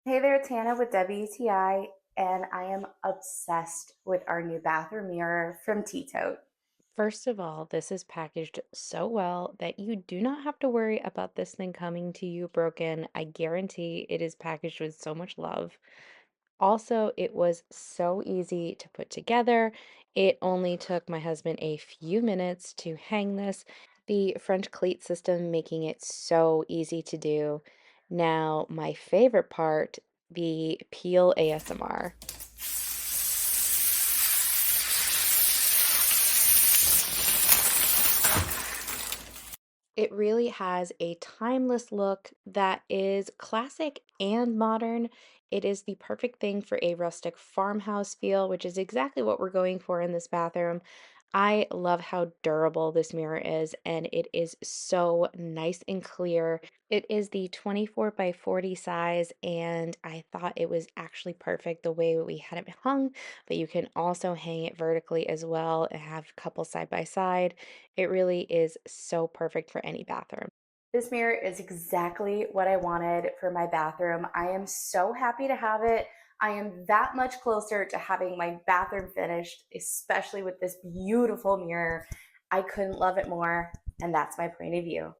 Hey there, Tana with WTI, and I am obsessed with our new bathroom mirror from TETOTE. First of all, this is packaged so well that you do not have to worry about this thing coming to you broken. I guarantee it is packaged with so much love. Also, it was so easy to put together. It only took my husband a few minutes to hang this. The French cleat system making it so easy to do. Now, my favorite part, the peel ASMR. It really has a timeless look that is classic and modern. It is the perfect thing for a rustic farmhouse feel, which is exactly what we're going for in this bathroom. I love how durable this mirror is, and it is so nice and clear. It is the 24 by 40 size, and I thought it was actually perfect the way we had it hung, but you can also hang it vertically as well and have a couple side by side. It really is so perfect for any bathroom. This mirror is exactly what I wanted for my bathroom. I am so happy to have it. I am that much closer to having my bathroom finished, especially with this beautiful mirror. I couldn't love it more, and that's my point of view.